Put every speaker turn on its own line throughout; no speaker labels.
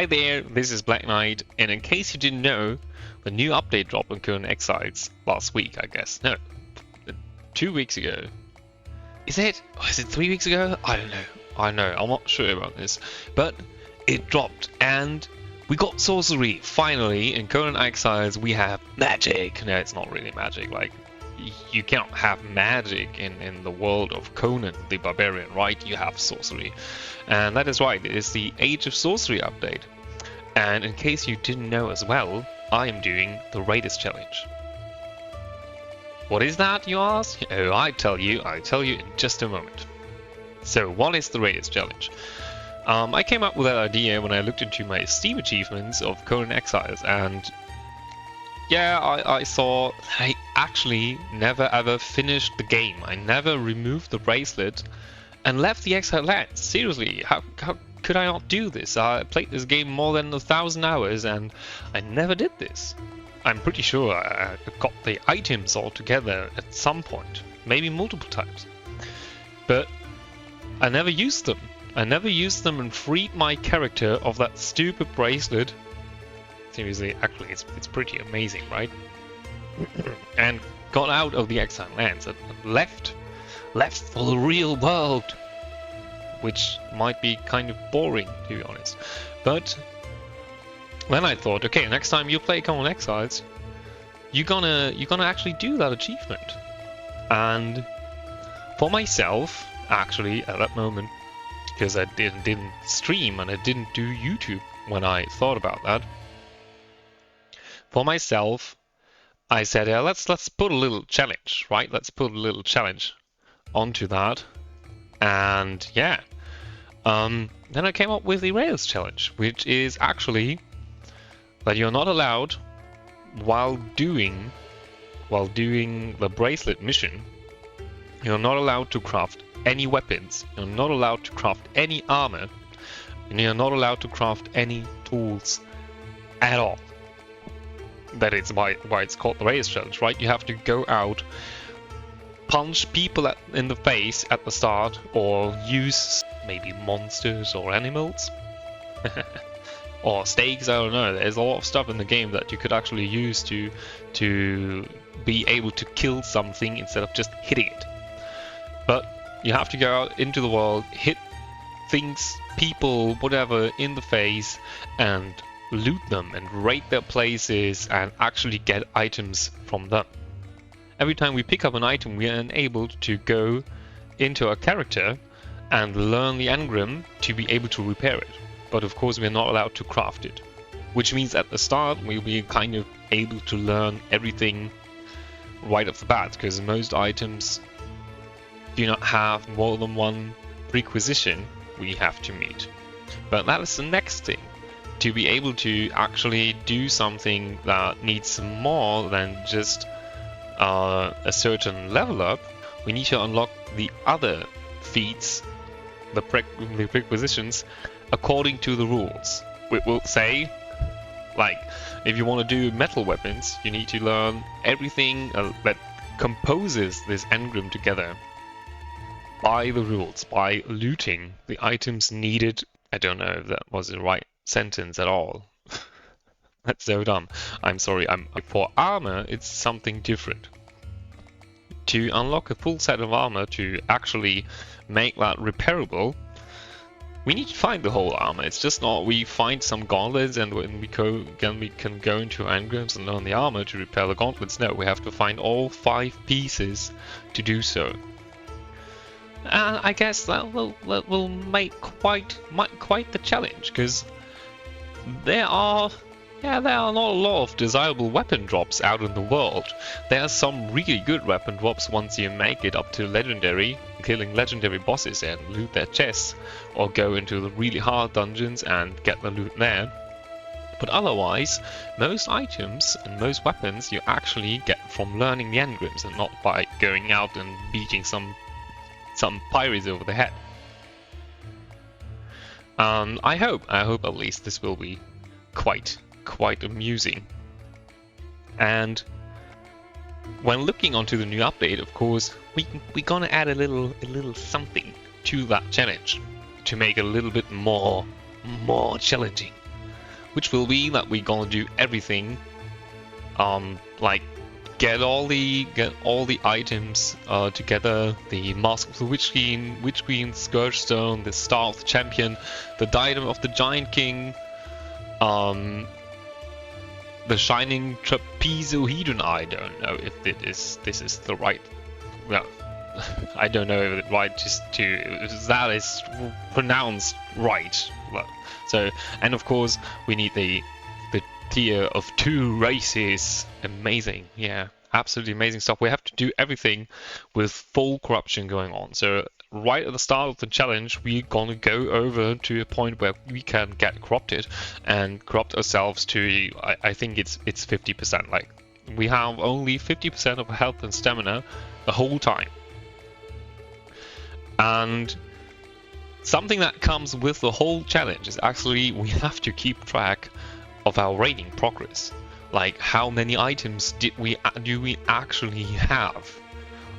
Hi there, this is Black Knight, and in case you didn't know, the new update dropped on Conan Exiles last week, I guess. No, 2 weeks ago. Is it? Or is it 3 weeks ago? I don't know. I'm not sure about this. But it dropped, and we got Sorcery. Finally, in Conan Exiles, we have magic. No, it's not really magic. Like, you cannot have magic in the world of Conan the Barbarian, right? You have sorcery. And that is right, it is the Age of Sorcery update. And in case you didn't know as well, I am doing the Raiders Challenge. What is that, you ask? Oh, I'll tell you in just a moment. So, what is the Raiders Challenge? I came up with that idea when I looked into my Steam achievements of Conan Exiles, and yeah, I saw I actually never ever finished the game. I never removed the bracelet and left the Exiled Lands. Seriously, how could I not do this? I played this game more than 1,000 hours and I never did this. I'm pretty sure I got the items all together at some point, maybe multiple times. But I never used them. I never used them and freed my character of that stupid bracelet. Seriously, actually, it's pretty amazing, right? And got out of the Exiled Lands and left for the real world, which might be kind of boring, to be honest. But then I thought, okay, next time you play Conan Exiles, you're gonna actually do that achievement. And for myself, actually, at that moment, because I didn't stream and I didn't do YouTube when I thought about that. For myself, I said, yeah, let's put a little challenge, right? Let's put a little challenge onto that. And yeah, then I came up with the Raiders Challenge, which is actually that you're not allowed, while doing the bracelet mission, you're not allowed to craft any weapons, you're not allowed to craft any armor, and you're not allowed to craft any tools at all. That is why it's called the Raiders Challenge, right? You have to go out, punch people in the face at the start, or use maybe monsters or animals. Or stakes, I don't know. There's a lot of stuff in the game that you could actually use to be able to kill something instead of just hitting it. But you have to go out into the world, hit things, people, whatever, in the face, and loot them and raid their places and actually get items from them. Every time we pick up an item, we are enabled to go into our character and learn the engram to be able to repair it. But of course, we're not allowed to craft it, which means at the start we'll be kind of able to learn everything right off the bat, because most items do not have more than one prerequisition we have to meet. But that is the next thing. To be able to actually do something that needs more than just a certain level up, we need to unlock the other feats, the prerequisitions, according to the rules. We will say, like, if you want to do metal weapons, you need to learn everything that composes this engram together by the rules, by looting the items needed. I don't know if that was the right sentence at all. That's so dumb. I'm sorry. For armor, it's something different. To unlock a full set of armor, to actually make that repairable, we need to find the whole armor. It's just not we find some gauntlets and when we can go into engrams and learn the armor to repair the gauntlets. No, we have to find all 5 pieces to do so. And I guess that will make quite the challenge, because there are not a lot of desirable weapon drops out in the world. There are some really good weapon drops once you make it up to legendary, killing legendary bosses and loot their chests, or go into the really hard dungeons and get the loot there. But otherwise, most items and most weapons you actually get from learning the engrams and not by going out and beating some pirates over the head. I hope at least this will be quite amusing. And when looking onto the new update, of course, we're gonna add a little something to that challenge to make it a little bit more challenging. which will be that we're gonna do everything, like get all the items together, the Mask of the Witch Queen, Scourge Stone, the Star of the Champion, the Diadem of the Giant King, the Shining Trapezohedron. I don't know if this is the right. Well, I don't know if it's right that is pronounced right. So, and of course we need the tier of 2 races. Amazing, yeah, absolutely amazing stuff. We have to do everything with full corruption going on. So right at the start of the challenge, we're gonna go over to a point where we can get corrupted and corrupt ourselves to, I think it's 50%. Like, we have only 50% of health and stamina the whole time. And something that comes with the whole challenge is actually we have to keep track of our raiding progress. Like, how many items do we actually have?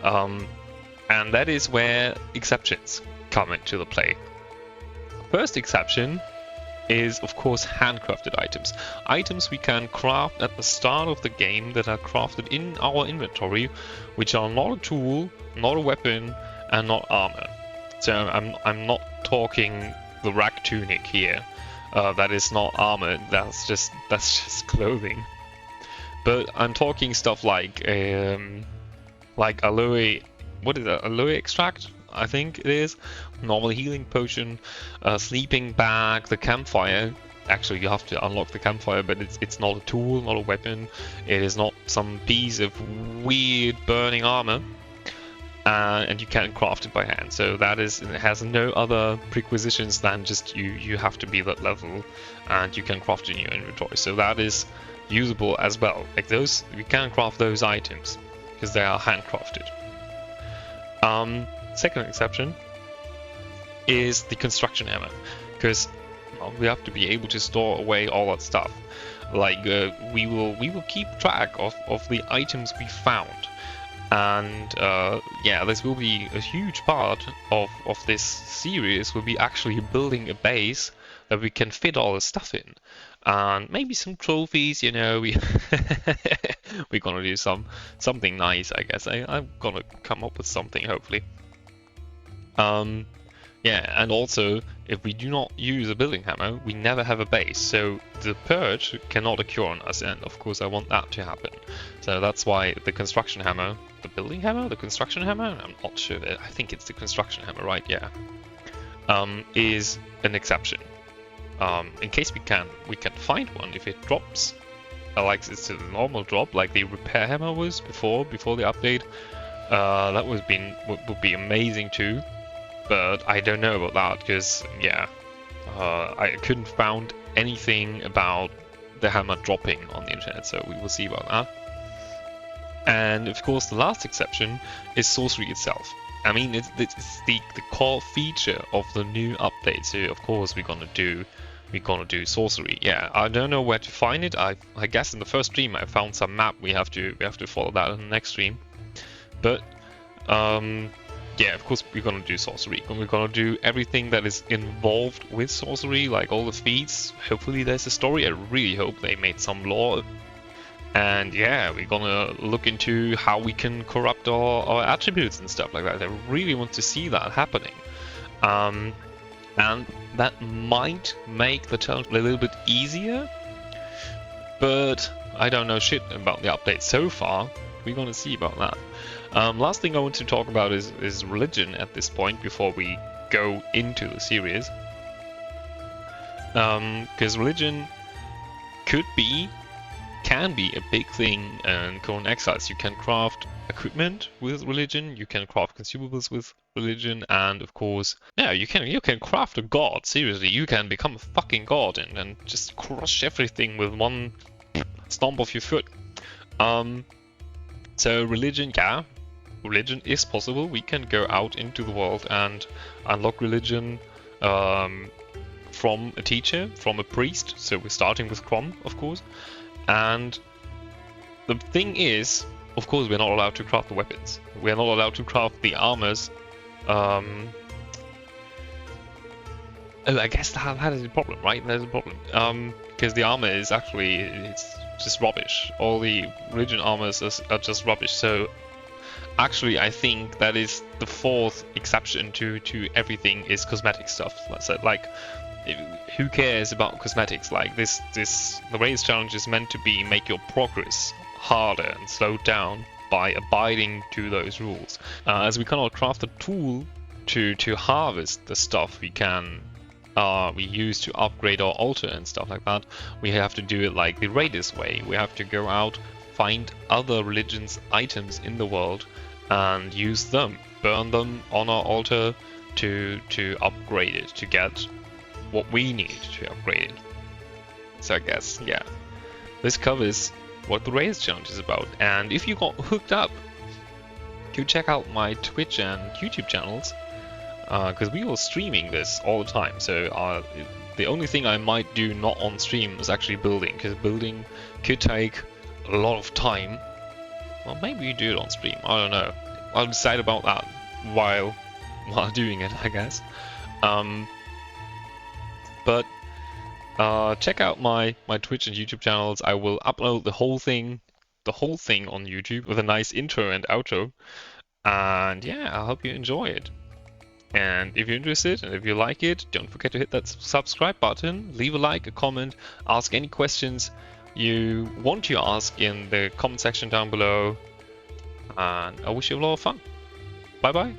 And that is where exceptions come into the play. First exception is, of course, handcrafted items. Items we can craft at the start of the game that are crafted in our inventory, which are not a tool, not a weapon, and not armor. So I'm not talking the rack tunic here. That is not armor. That's just clothing. But I'm talking stuff like aloe. What is that? Aloe extract, I think it is. Normal healing potion, sleeping bag, the campfire. Actually, you have to unlock the campfire, but it's not a tool, not a weapon. It is not some piece of weird burning armor. And you can craft it by hand. So it has no other prerequisites than just you have to be that level, and you can craft it in your inventory. So that is usable as well. Like those, you can craft those items because they are handcrafted. Second exception is the construction hammer, because we have to be able to store away all that stuff. Like we will keep track of the items we found. And yeah, this will be a huge part of this series. Will be actually building a base that we can fit all the stuff in, and maybe some trophies. You know, we're gonna do something nice. I guess I'm gonna come up with something, hopefully. Yeah, and also if we do not use a building hammer, we never have a base. So the purge cannot occur on us, and of course I want that to happen. So that's why the construction hammer. The building hammer? The construction hammer? I'm not sure. I think it's the construction hammer, right? Yeah. Is an exception. In case we can find one if it drops. Like it's a normal drop, like the repair hammer was before the update. That would be amazing too. But I don't know about that because yeah, I couldn't found anything about the hammer dropping on the internet. So we will see about that. And of course, the last exception is sorcery itself. I mean, it's the core feature of the new update. So of course we're gonna do sorcery. Yeah, I don't know where to find it. I guess in the first stream I found some map. We have to follow that in the next stream. But yeah, of course we're gonna do sorcery. We're gonna do everything that is involved with sorcery, like all the feats. Hopefully there's a story. I really hope they made some lore. And yeah, we're gonna look into how we can corrupt our attributes and stuff like that. I really want to see that happening. And that might make the challenge a little bit easier. But I don't know shit about the update so far. We're gonna see about that. Last thing I want to talk about is religion at this point before we go into the series. Because religion can be a big thing in Conan Exiles. You can craft equipment with religion, you can craft consumables with religion, and of course, yeah, you can craft a god. Seriously, you can become a fucking god and just crush everything with one stomp of your foot. So religion, yeah, religion is possible. We can go out into the world and unlock religion from a teacher, from a priest. So we're starting with Crom, of course. And the thing is, of course, we're not allowed to craft the weapons. We're not allowed to craft the armors. Oh, I guess that is a problem, right? There's a problem. Because the armor is actually it's just rubbish. All the religion armors are just rubbish. So actually, I think that is the fourth exception to everything is cosmetic stuff. So like, who cares about cosmetics? Like the race challenge is meant to be make your progress harder and slowed down by abiding to those rules. As we cannot craft a tool to harvest the stuff we use to upgrade our altar and stuff like that, we have to do it like the raiders way. We have to go out, find other religions' items in the world, and use them, burn them on our altar to upgrade it, to get what we need to upgrade it. So I guess, yeah, this covers what the raiders challenge is about. And if you got hooked up, do check out my Twitch and YouTube channels, because we are streaming this all the time. So the only thing I might do not on stream is actually building, because building could take a lot of time. Well, maybe you do it on stream, I don't know. I'll decide about that while doing it, I guess. But check out my Twitch and YouTube channels. I will upload the whole thing on YouTube with a nice intro and outro. And yeah, I hope you enjoy it. And if you're interested and if you like it, don't forget to hit that subscribe button, leave a like, a comment, ask any questions you want to ask in the comment section down below. And I wish you a lot of fun. Bye bye.